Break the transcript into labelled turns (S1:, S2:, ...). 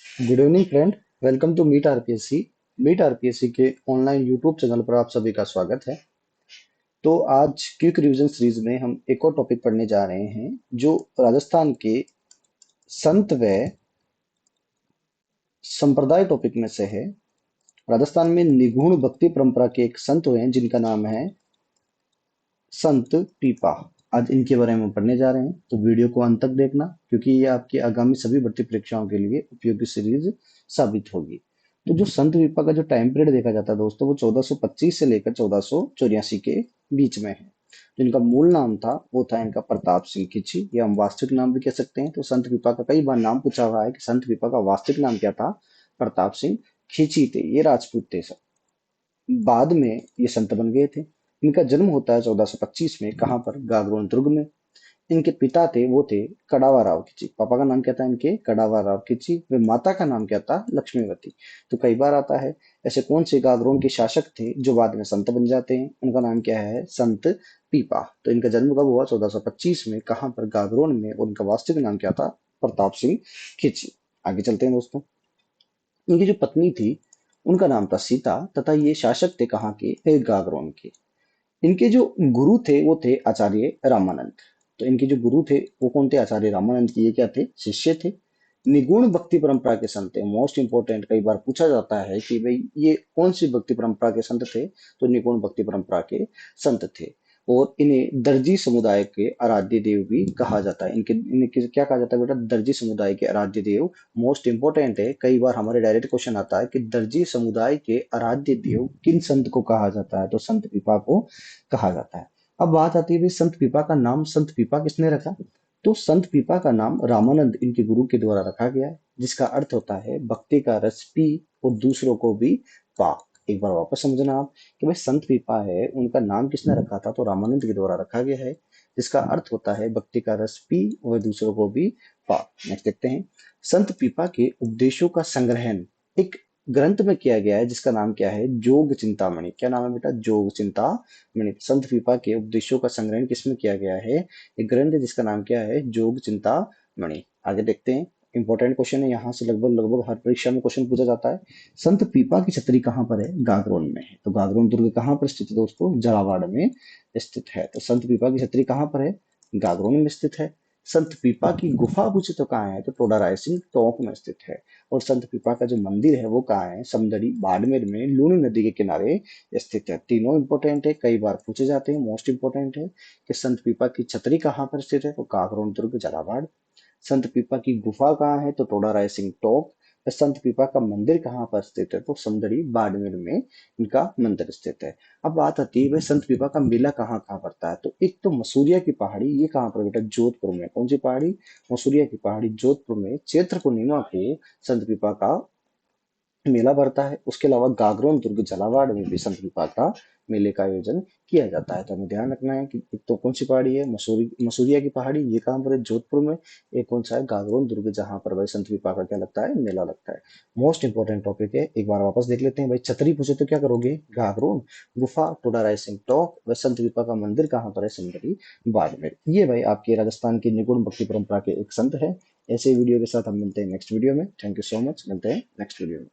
S1: Good evening friend. Welcome to meet RPSC. Meet RPSC के online YouTube channel पर आप सभी का स्वागत है। तो आज क्विक रिवीजन सीरीज में हम एक और टॉपिक पढ़ने जा रहे हैं जो राजस्थान के संत व संप्रदाय टॉपिक में से है। राजस्थान में निगूढ़ भक्ति परंपरा के एक संत हुए हैं जिनका नाम है संत पीपा। आज इनके बारे में हम पढ़ने जा रहे हैं, तो वीडियो को अंत तक देखना क्योंकि ये आपकी आगामी सभी भर्ती परीक्षाओं के लिए उपयोगी सीरीज साबित होगी। तो जो संत पीपा का जो टाइम पीरियड देखा जाता है दोस्तों, वो 1425 से लेकर 1484 के बीच में है। तो इनका मूल नाम था वो था इनका प्रताप सिंह खिची, या हम वास्तविक नाम भी कह सकते हैं। तो संत पीपा का कई बार नाम पूछा हुआ है कि संत पीपा का वास्तविक नाम क्या था। प्रताप सिंह खिची थे, ये राजपूत थे। बाद में ये संत बन गए थे। इनका जन्म होता है 1425 में, कहाँ पर, गागरोन दुर्ग में। इनके पिता थे वो थे कड़ावा राव खिची। पापा का नाम क्या था इनके, कड़ावा राव खिची। वे माता का नाम क्या था, लक्ष्मीवती। तो कई बार आता है ऐसे कौन से गागरोन के शासक थे जो बाद में संत बन जाते हैं, उनका नाम क्या है, संत पीपा। तो इनका जन्म कब हुआ, 1425 में, कहाँ पर, गागरोन में। और उनका वास्तविक नाम क्या था, प्रताप सिंह खिची। आगे चलते हैं दोस्तों। इनकी जो पत्नी थी उनका नाम था सीता, तथा ये शासक थे कहाँ के, गागरोन के। इनके जो गुरु थे वो थे आचार्य रामानंद। तो इनके जो गुरु थे वो कौन थे, आचार्य रामानंद की ये क्या थे, शिष्य थे। निगुण भक्ति परंपरा के संत थे। मोस्ट इंपोर्टेंट, कई बार पूछा जाता है कि भाई ये कौन सी भक्ति परंपरा के संत थे, तो निगुण भक्ति परंपरा के संत थे। और इन्हें दर्जी समुदाय के आराध्य देव भी कहा जाता है। इनके क्या कहा जाता है बेटा, दर्जी समुदाय के आराध्य देव। मोस्ट इंपोर्टेंट है, कई बार हमारे डायरेक्ट क्वेश्चन आता है कि दर्जी समुदाय के आराध्य देव किन संत को कहा जाता है, तो संत पीपा को कहा जाता है। अब बात आती है भाई संत पीपा का नाम संत पीपा किसने रखा। तो संत पीपा का नाम रामानंद इनके गुरु के द्वारा रखा गया है, जिसका अर्थ होता है भक्ति का रस पी और दूसरों को भी पा। एक बार वापस समझना आप कि भाई संत पीपा है, उनका नाम किसने रखा था, तो रामानंद के द्वारा रखा गया है, जिसका अर्थ होता है भक्ति का रस पी और दूसरों को भी पा। नेक्स्ट देखते हैं। संत पीपा के उपदेशों का संग्रहण एक ग्रंथ में किया गया है, जिसका नाम क्या है, जोग चिंतामणि। क्या नाम है बेटा, जोग चिंतामणि। संत पीपा के उपदेशों का संग्रहण किसमें किया गया है, एक ग्रंथ है जिसका नाम क्या है, जोग चिंतामणि। आगे देखते हैं। इंपॉर्टेंट क्वेश्चन है, यहाँ से लगभग लगभग हर परीक्षा में क्वेश्चन पूछा जाता है। संत पीपा की छतरी कहाँ पर है, गागरोन में है। तो गागरोन दुर्ग कहाँ पर स्थित है दोस्तों, झालावाड़ में स्थित है। तो संत पीपा की छतरी कहाँ पर है, गागरोन में स्थित है। संत पीपा की गुफा पूछे तो कहाँ है, तो टोडा रायसिंह टोंक में स्थित है। और संत पीपा का जो मंदिर है वो कहाँ है, समदड़ी बाड़मेर में लूनी नदी के किनारे स्थित है। तीनों इंपॉर्टेंट है, कई बार पूछे जाते हैं। मोस्ट इंपॉर्टेंट है कि संत पीपा की छतरी कहाँ पर स्थित है, तो गागरोन दुर्ग झालावाड़। संत पीपा की गुफा कहाँ है, तो टोडा रायसिंह टोक। संत पीपा का मंदिर कहाँ पर स्थित है, तो समदड़ी बाड़मेर में इनका मंदिर स्थित है। अब बात आती है भाई संत पीपा का मेला कहाँ कहाँ पड़ता है। तो एक तो मसूरिया की पहाड़ी, ये कहाँ पर बेटा, जोधपुर में। कौन सी पहाड़ी, मसूरिया की पहाड़ी, जोधपुर में। चैत्र पूर्णिमा को संत पीपा का मेला भरता है। उसके अलावा गागरोन दुर्ग झालावाड़ में भी संत विभाग का मेले का आयोजन किया जाता है। तो हमें ध्यान रखना है कि एक तो कौन सी पहाड़ी है, मसूरिया की पहाड़ी, ये कहाँ पर है, जोधपुर में। एक कौन सा है, गागरोन दुर्ग, जहां पर भाई संत विभाग का क्या लगता है, मेला लगता है। मोस्ट इंपोर्टेंट टॉपिक है, एक बार वापस देख लेते हैं। भाई छतरी पूछे तो क्या करोगे, गागरोन, गुफा टोडा रायसिंह टॉक, व संत विभाग का मंदिर कहाँ पर है, सुंदरी बाड़मेर। ये भाई आपके राजस्थान की निगुण भक्ति परंपरा के एक संत है। ऐसे वीडियो के साथ हम मिलते हैं नेक्स्ट वीडियो में। थैंक यू सो मच, मिलते हैं नेक्स्ट वीडियो में।